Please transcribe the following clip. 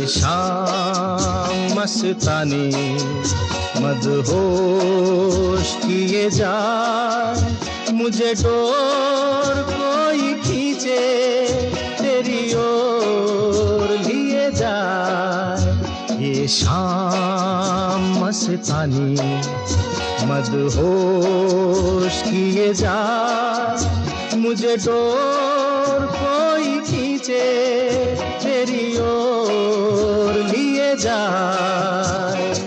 शाम मस्तानी मदहोश किए जाए, मुझे डोर कोई खींचे तेरी ओर लिए जाए। ये शाम मस्तानी मदहोश किए जाए, मुझे डोर कोई खींचे तेरी ओर लिए जाए।